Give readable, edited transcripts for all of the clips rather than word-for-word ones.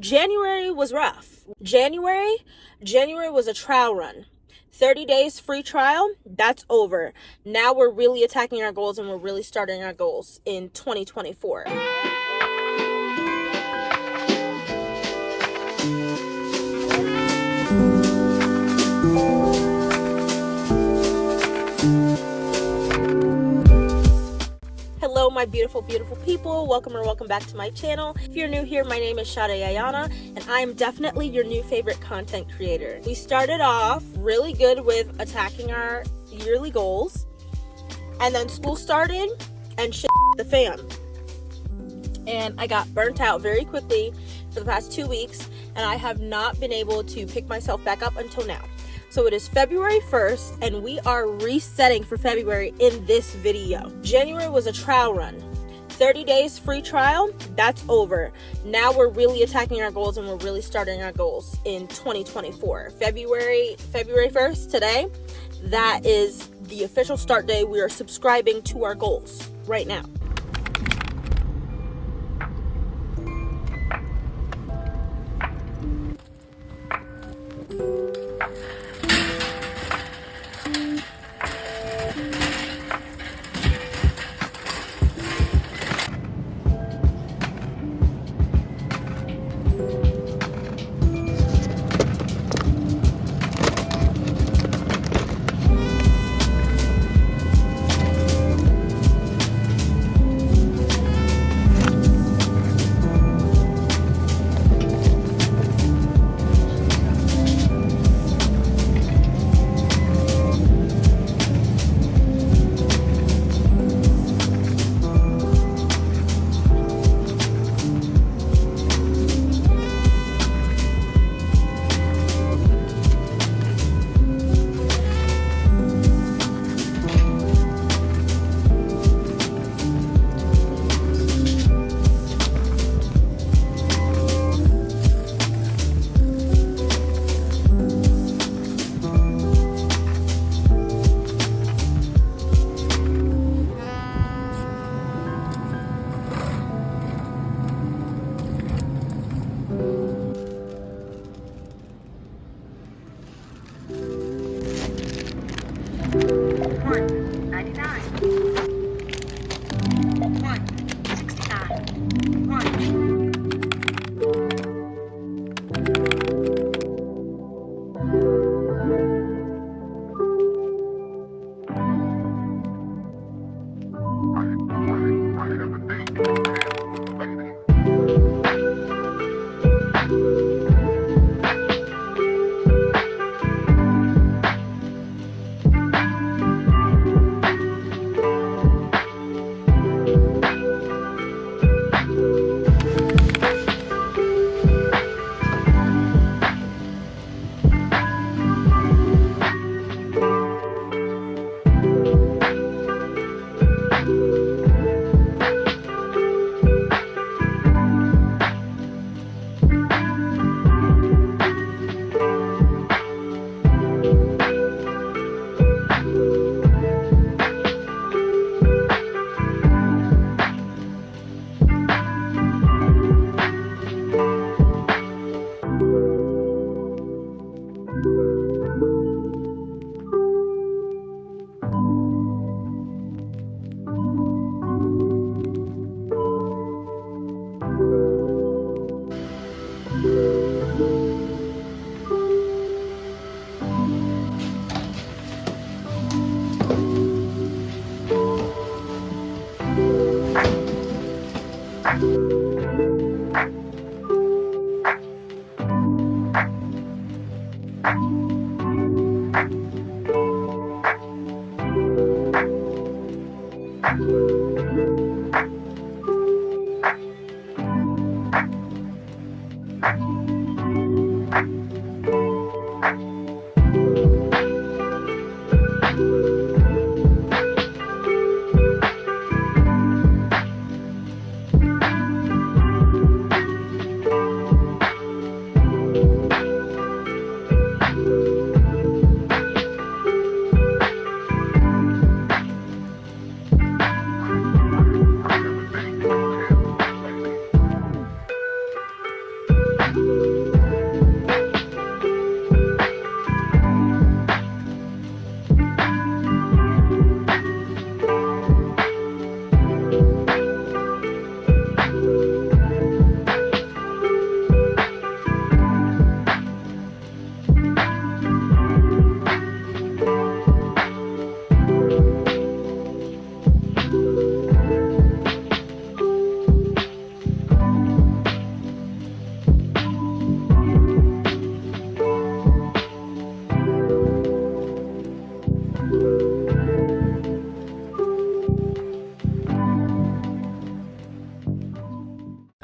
January was rough. January was a trial run. 30 days free trial, that's over. Now we're really attacking our goals and we're really starting our goals in 2024. Hello, my beautiful people. Welcome back to my channel. If you're new here, my name is Saadé, and I'm definitely your new favorite content creator. We started off really good with attacking our yearly goals, and then school started and shit the fan. And I got burnt out very quickly for the past 2 weeks, and I have not been able to pick myself back up until now. So it is February 1st, and we are resetting for February in this video. January was a trial run. 30 days free trial, that's over. Now we're really attacking our goals and we're really starting our goals in 2024. February 1st, today, that is the official start day. We are subscribing to our goals right now.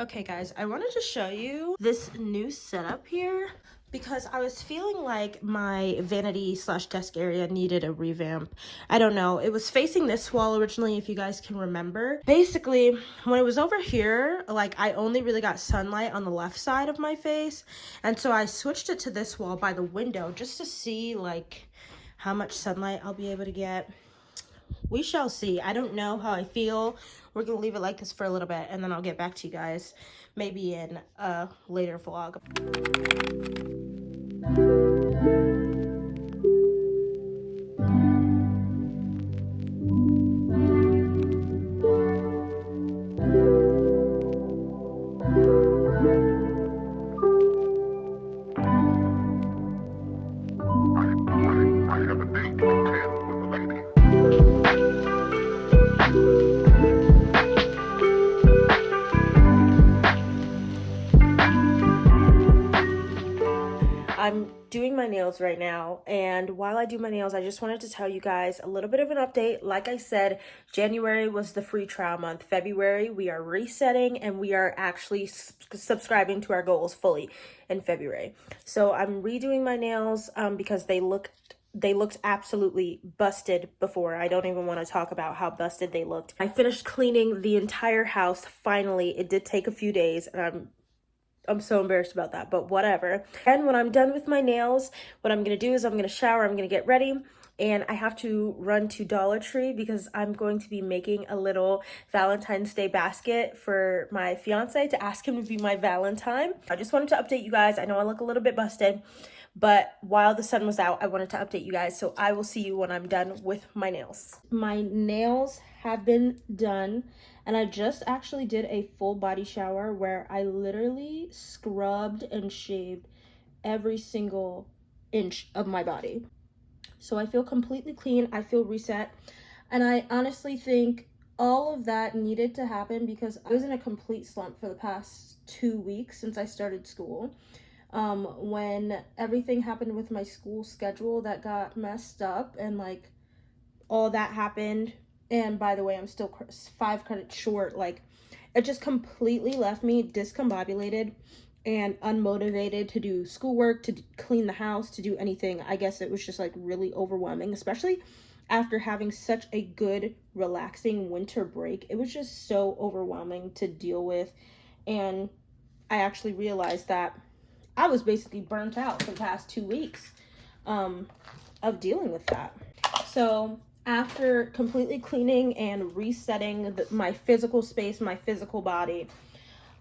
Okay guys, I wanted to show you this new setup here because I was feeling like my vanity slash desk area needed a revamp. I don't know, it was facing this wall originally, if you guys can remember. Basically, when it was over here, like I only really got sunlight on the left side of my face, and so I switched it to this wall by the window just to see like how much sunlight I'll be able to get. We shall see. I don't know how I feel. We're gonna leave it like this for a little bit and then I'll get back to you guys maybe in a later vlog. I have a date to attend with the lady. I'm doing my nails right now, and while I do my nails, I just wanted to tell you guys a little bit of an update. Like I said, January was the free trial month. February, we are resetting, and we are actually subscribing to our goals fully in February. So I'm redoing my nails because they looked absolutely busted before. I don't even want to talk about how busted they looked. I finished cleaning the entire house finally. It did take a few days, and I'm so embarrassed about that, but whatever. And when I'm done with my nails, what I'm gonna do is I'm gonna shower, I'm gonna get ready, and I have to run to Dollar Tree because I'm going to be making a little Valentine's Day basket for my fiance to ask him to be my Valentine. I just wanted to update you guys. I know I look a little bit busted, but while the sun was out, I wanted to update you guys. So I will see you when I'm done with my nails. My nails have been done, and I just actually did a full body shower where I literally scrubbed and shaved every single inch of my body. So I feel completely clean. I feel reset. And I honestly think all of that needed to happen because I was in a complete slump for the past 2 weeks since I started school. When everything happened with my school schedule that got messed up and like all that happened, and by the way, I'm still 5 credits short. Like, it just completely left me discombobulated and unmotivated to do schoolwork, to clean the house, to do anything. I guess it was just like really overwhelming, especially after having such a good, relaxing winter break. It was just so overwhelming to deal with, and I actually realized that I was basically burnt out for the past 2 weeks of dealing with that. So after completely cleaning and resetting my physical space, my physical body,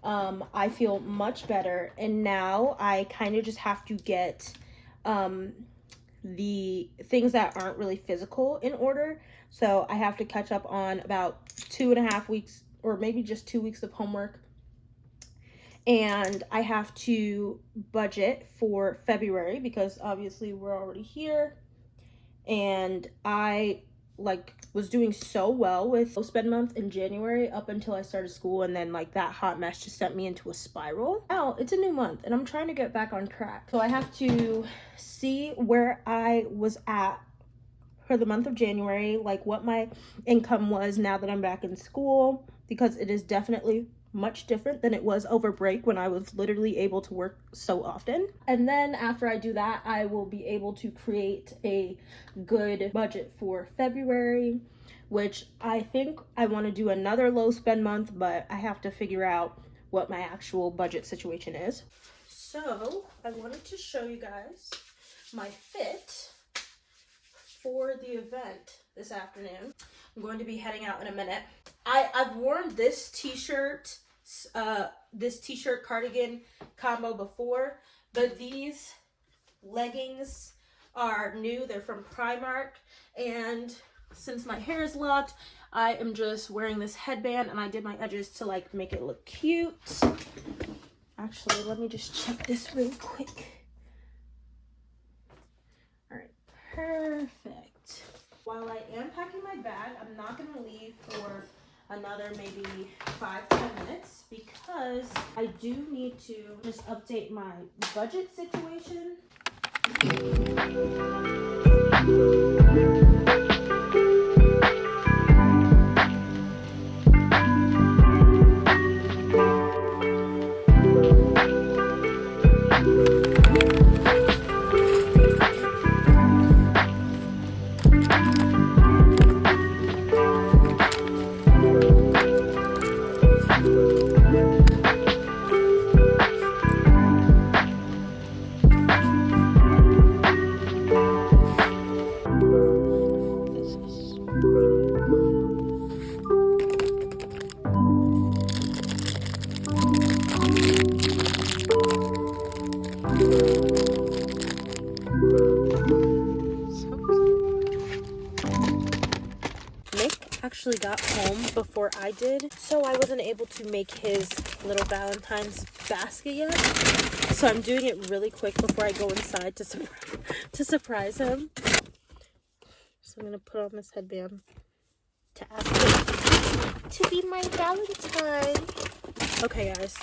I feel much better. And now I kind of just have to get the things that aren't really physical in order. So I have to catch up on about 2.5 weeks, or maybe just 2 weeks of homework. And I have to budget for February because obviously we're already here. And I was doing so well with low spend month in January up until I started school, and then like that hot mess just sent me into a spiral. Now it's a new month and I'm trying to get back on track. So I have to see where I was at for the month of January, like what my income was now that I'm back in school, because it is definitely much different than it was over break when I was literally able to work so often. And then after I do that, I will be able to create a good budget for February, which I think I want to do another low spend month, but I have to figure out what my actual budget situation is. So I wanted to show you guys my fit for the event this afternoon. I'm going to be heading out in a minute. I've worn this t-shirt cardigan combo before, but these leggings are new. They're from Primark, and since my hair is locked, I am just wearing this headband, and I did my edges to like make it look cute. Actually, let me just check this real quick. All right, perfect. While I am packing my bag, I'm not gonna leave for another maybe 5-10 minutes because I do need to just update my budget situation. actually got home before I did, so I wasn't able to make his little Valentine's basket yet. So I'm doing it really quick before I go inside to surprise him. So I'm gonna put on this headband to ask him to be my Valentine. Okay, guys.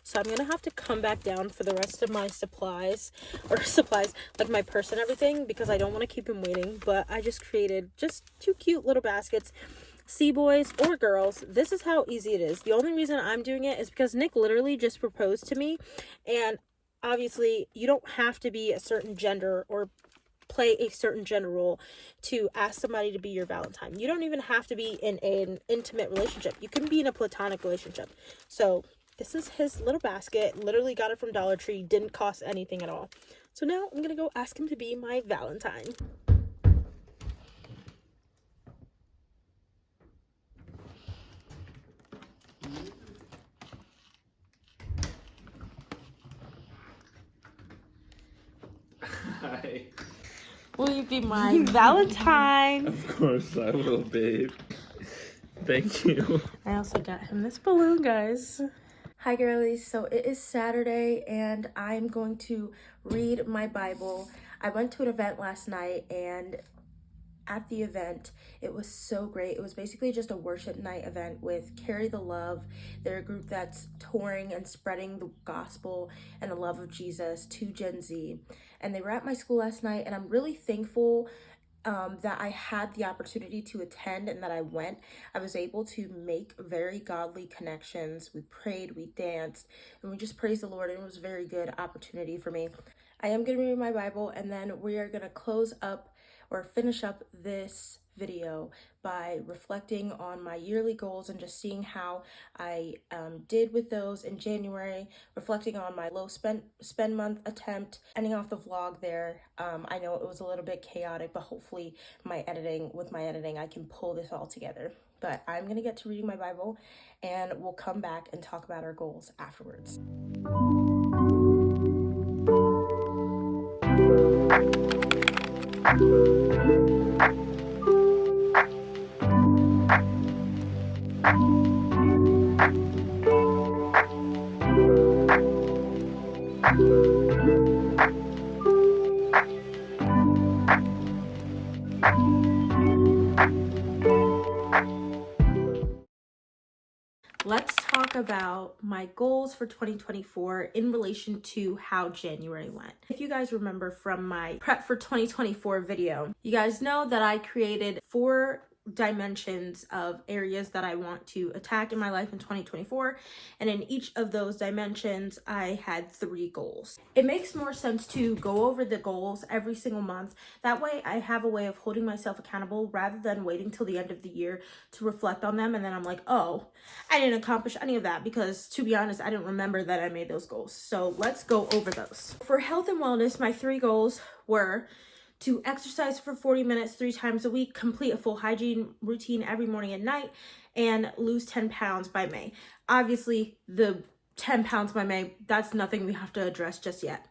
So I'm gonna have to come back down for the rest of my supplies, like my purse and everything, because I don't want to keep him waiting. But I just created just 2 cute little baskets. See, boys or girls, this is how easy it is. The only reason I'm doing it is because Nick literally just proposed to me, and obviously you don't have to be a certain gender or play a certain gender role to ask somebody to be your Valentine. You don't even have to be in an intimate relationship. You can be in a platonic relationship. So this is his little basket. Literally got it from Dollar Tree. Didn't cost anything at all. So now I'm gonna go ask him to be my Valentine. Hi. Will you be my Valentine? Of course I will, babe. Thank you. I also got him this balloon, guys. Hi, girlies. So it is Saturday, and I'm going to read my Bible. I went to an event last night, and at the event, it was so great. It was basically just a worship night event with Carry the Love. They're a group that's touring and spreading the gospel and the love of Jesus to Gen Z. And they were at my school last night, and I'm really thankful that I had the opportunity to attend and that I went. I was able to make very godly connections. We prayed, we danced, and we just praised the Lord, and it was a very good opportunity for me. I am going to read my Bible, and then we are going to close up or finish up this video by reflecting on my yearly goals and just seeing how I did with those in January, reflecting on my low spend month attempt, ending off the vlog there. I know it was a little bit chaotic, but hopefully with my editing, I can pull this all together. But I'm gonna get to reading my Bible, and we'll come back and talk about our goals afterwards. Let's talk about my goals for 2024 in relation to how January went. If you guys remember from my prep for 2024 video, you guys know that I created 4 dimensions of areas that I want to attack in my life in 2024, and in each of those dimensions I had 3 goals. It makes more sense to go over the goals every single month. That way I have a way of holding myself accountable rather than waiting till the end of the year to reflect on them, and then I'm like, oh, I didn't accomplish any of that, because to be honest, I didn't remember that I made those goals. So let's go over those. For health and wellness, my 3 goals were to exercise for 40 minutes 3 times a week, complete a full hygiene routine every morning and night, and lose 10 pounds by May. Obviously, the 10 pounds by May, that's nothing we have to address just yet.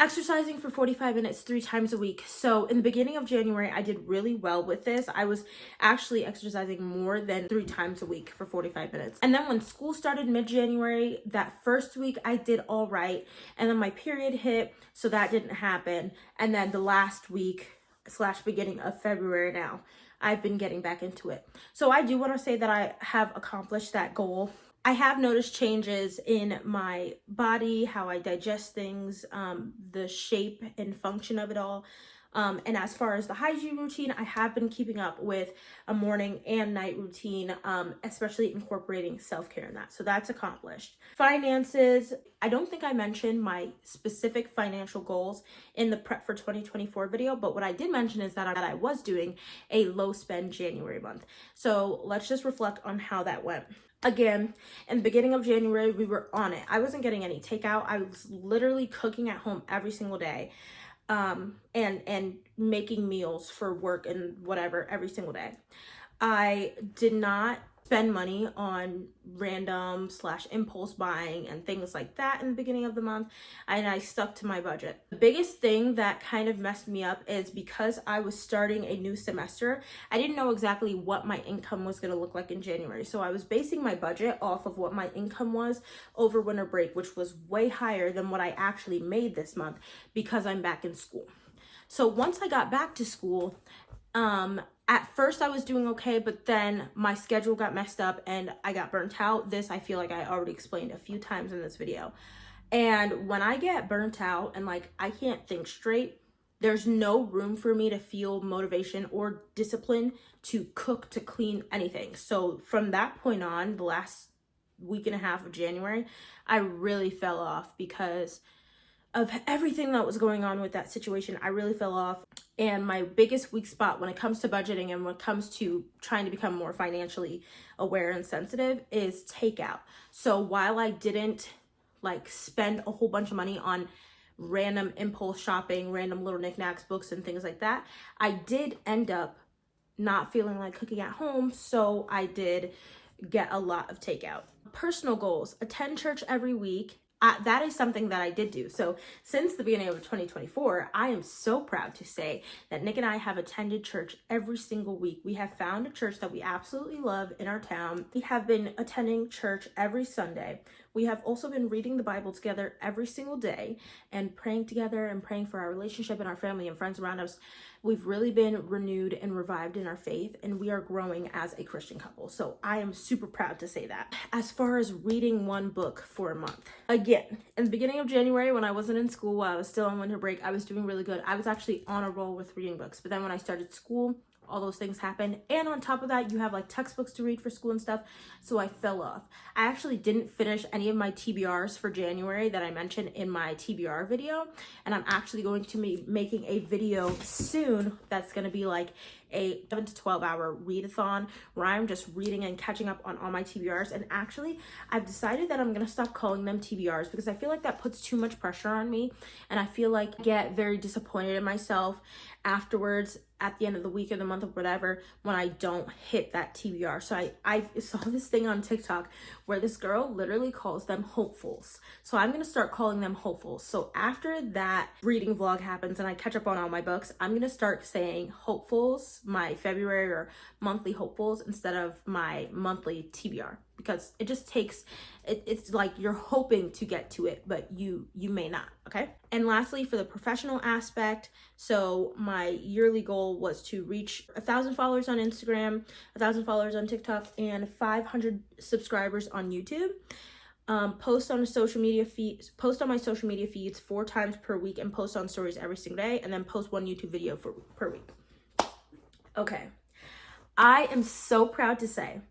Exercising for 45 minutes 3 times a week. So in the beginning of January, I did really well with this. I was actually exercising more than 3 times a week for 45 minutes. And then when school started mid-January, that first week I did all right. And then my period hit, so that didn't happen. And then the last week / beginning of February now, I've been getting back into it. So I do want to say that I have accomplished that goal. I have noticed changes in my body, how I digest things, the shape and function of it all. And as far as the hygiene routine, I have been keeping up with a morning and night routine, especially incorporating self-care in that. So that's accomplished. Finances, I don't think I mentioned my specific financial goals in the prep for 2024 video, but what I did mention is that I was doing a low spend January month. So let's just reflect on how that went. Again, in the beginning of January, we were on it. I wasn't getting any takeout. I was literally cooking at home every single day, and making meals for work and whatever every single day. I did not spend money on random / impulse buying and things like that in the beginning of the month, and I stuck to my budget. The biggest thing that kind of messed me up is because I was starting a new semester, I didn't know exactly what my income was going to look like in January. So I was basing my budget off of what my income was over winter break, which was way higher than what I actually made this month because I'm back in school. So once I got back to school, at first I was doing okay, but then my schedule got messed up and I got burnt out. This I feel like I already explained a few times in this video. And when I get burnt out and like I can't think straight, there's no room for me to feel motivation or discipline to cook, to clean, anything. So from that point on, the last week and a half of January, I really fell off because of everything that was going on with that situation. I really fell off. And my biggest weak spot when it comes to budgeting and when it comes to trying to become more financially aware and sensitive is takeout. So while I didn't like spend a whole bunch of money on random impulse shopping, random little knickknacks, books and things like that, I did end up not feeling like cooking at home. So I did get a lot of takeout. Personal goals: attend church every week. That is something that I did do. So since the beginning of 2024, I am so proud to say that Nick and I have attended church every single week. We have found a church that we absolutely love in our town. We have been attending church every Sunday. We have also been reading the Bible together every single day and praying together and praying for our relationship and our family and friends around us. We've really been renewed and revived in our faith, and we are growing as a Christian couple. So I am super proud to say that. As far as reading one book for a month, again, in the beginning of January when I wasn't in school, while I was still on winter break, I was doing really good. I was actually on a roll with reading books. But then when I started school, all those things happened, and on top of that you have like textbooks to read for school and stuff, so I fell off. I actually didn't finish any of my TBRs for January that I mentioned in my TBR video, and I'm actually going to be making a video soon that's going to be like a 7 to 12 hour readathon where I'm just reading and catching up on all my TBRs. And actually I've decided that I'm going to stop calling them TBRs because I feel like that puts too much pressure on me, and I feel like I get very disappointed in myself afterwards at the end of the week or the month or whatever when I don't hit that TBR. So I saw this thing on TikTok where this girl literally calls them hopefuls. So I'm going to start calling them hopefuls. So after that reading vlog happens and I catch up on all my books, I'm going to start saying hopefuls, my February or monthly hopefuls, instead of my monthly TBR, because it just takes it's like you're hoping to get to it, but you may not. Okay. And lastly, for the professional aspect, so my yearly goal was to reach 1,000 followers on Instagram, 1,000 followers on TikTok, and 500 subscribers on YouTube. Post on my social media feeds 4 times per week, and post on stories every single day, and then post 1 YouTube video per week. Okay. I am so proud to say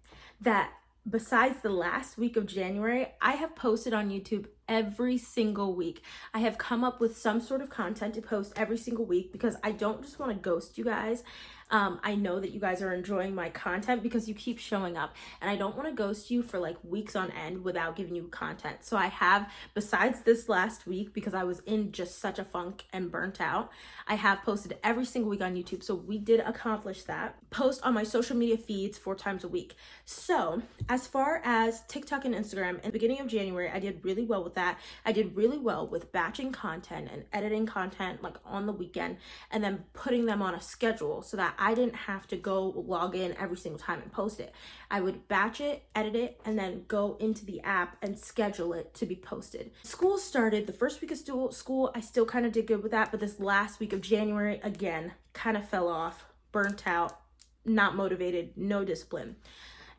that besides the last week of January, I have posted on YouTube every single week. I have come up with some sort of content to post every single week because I don't just want to ghost you guys. I know that you guys are enjoying my content because you keep showing up, and I don't want to ghost you for like weeks on end without giving you content. So I have, besides this last week, because I was in just such a funk and burnt out, I have posted every single week on YouTube. So we did accomplish that. Post on my social media feeds 4 times a week. So as far as TikTok and Instagram, in the beginning of January, I did really well with that. I did really well with batching content and editing content like on the weekend, and then putting them on a schedule so that I didn't have to go log in every single time and post it. I would batch it, edit it, and then go into the app and schedule it to be posted. School started the first week of school. I still kind of did good with that, but this last week of January, again, kind of fell off, burnt out, not motivated, no discipline.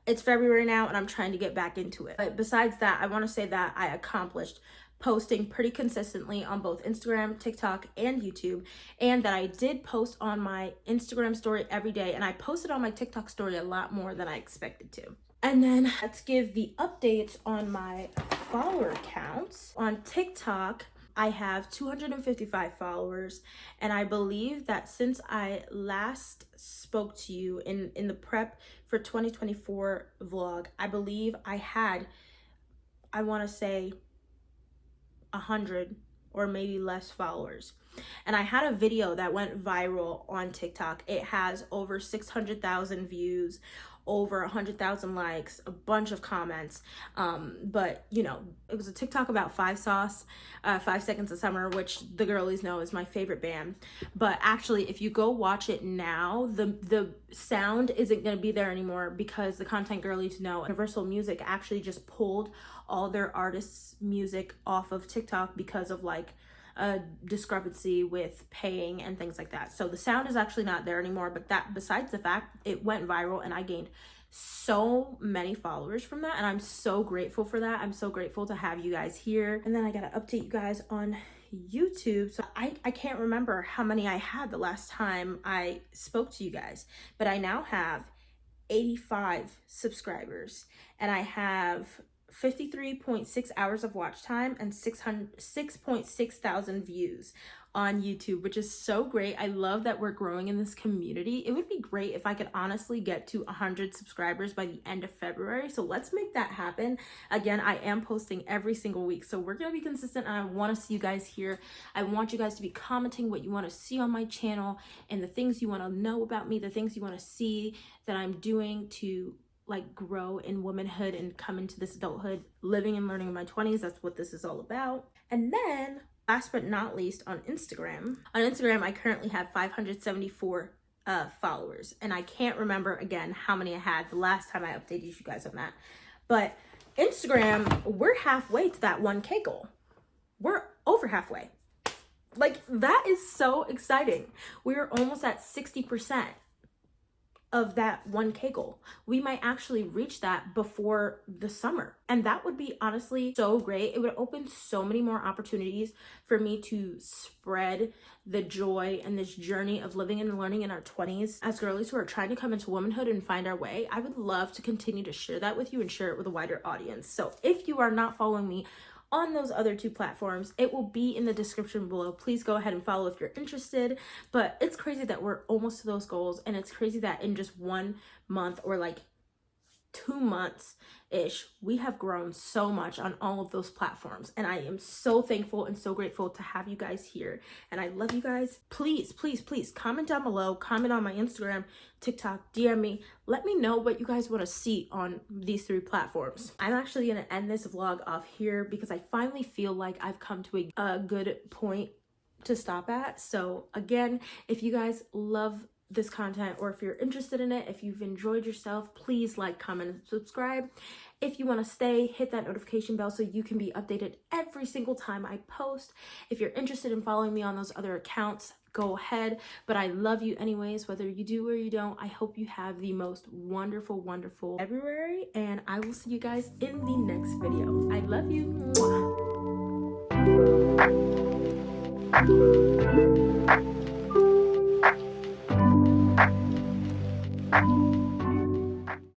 It's February now and I'm trying to get back into it. But besides that, I want to say that I accomplished posting pretty consistently on both Instagram, TikTok, and YouTube, and that I did post on my Instagram story every day, and I posted on my TikTok story a lot more than I expected to. And then let's give the updates on my follower counts. On TikTok, I have 255 followers, and I believe that since I last spoke to you in the prep for 2024 vlog, I believe I had, I want to say, 100 or maybe less followers. And I had a video that went viral on TikTok. It has over 600,000 views, over 100,000 likes, a bunch of comments. But you know, it was a TikTok about 5 Seconds of Summer, which the girlies know is my favorite band. But actually, if you go watch it now, the sound isn't going to be there anymore because the content girlies know Universal Music actually just pulled all their artists' music off of TikTok because of like a discrepancy with paying and things like that. So the sound is actually not there anymore, but that besides the fact it went viral and I gained so many followers from that, and I'm so grateful for that. I'm so grateful to have you guys here. And then I gotta update you guys on YouTube. So I can't remember how many I had the last time I spoke to you guys, but I now have 85 subscribers and I have 53.6 hours of watch time and 6.6 thousand views on YouTube, which is so great. I love that we're growing in this community. It would be great if I could honestly get to 100 subscribers by the end of February. So let's make that happen. Again, I am posting every single week, so we're going to be consistent, and I want to see you guys here. I want you guys to be commenting what you want to see on my channel and the things you want to know about me, the things you want to see that I'm doing to like grow in womanhood and come into this adulthood, living and learning in my 20s. That's what this is all about. And then last but not least, on Instagram, I currently have 574 followers, and I can't remember again how many I had the last time I updated you guys on that. But Instagram, we're halfway to that 1K goal. We're over halfway. Like, that is so exciting. We're almost at 60% of that 1K goal. We might actually reach that before the summer, and that would be honestly so great. It would open so many more opportunities for me to spread the joy and this journey of living and learning in our 20s as girlies who are trying to come into womanhood and find our way. I would love to continue to share that with you and share it with a wider audience. So if you are not following me on those other two platforms, it will be in the description below. Please go ahead and follow if you're interested. But it's crazy that we're almost to those goals, and it's crazy that in just 1 month or like 2 months ish, we have grown so much on all of those platforms, and I am so thankful and so grateful to have you guys here, and I love you guys. Please comment down below, comment on my Instagram, TikTok, DM me, let me know what you guys want to see on these 3 platforms. I'm actually gonna end this vlog off here because I finally feel like I've come to a good point to stop at. So again, if you guys love this content, or if you're interested in it, if you've enjoyed yourself, please like, comment, and subscribe. If you want to stay, hit that notification bell so you can be updated every single time I post. If you're interested in following me on those other accounts, go ahead. But I love you anyways, whether you do or you don't. I hope you have the most wonderful February, and I will see you guys in the next video. I love you. Mwah.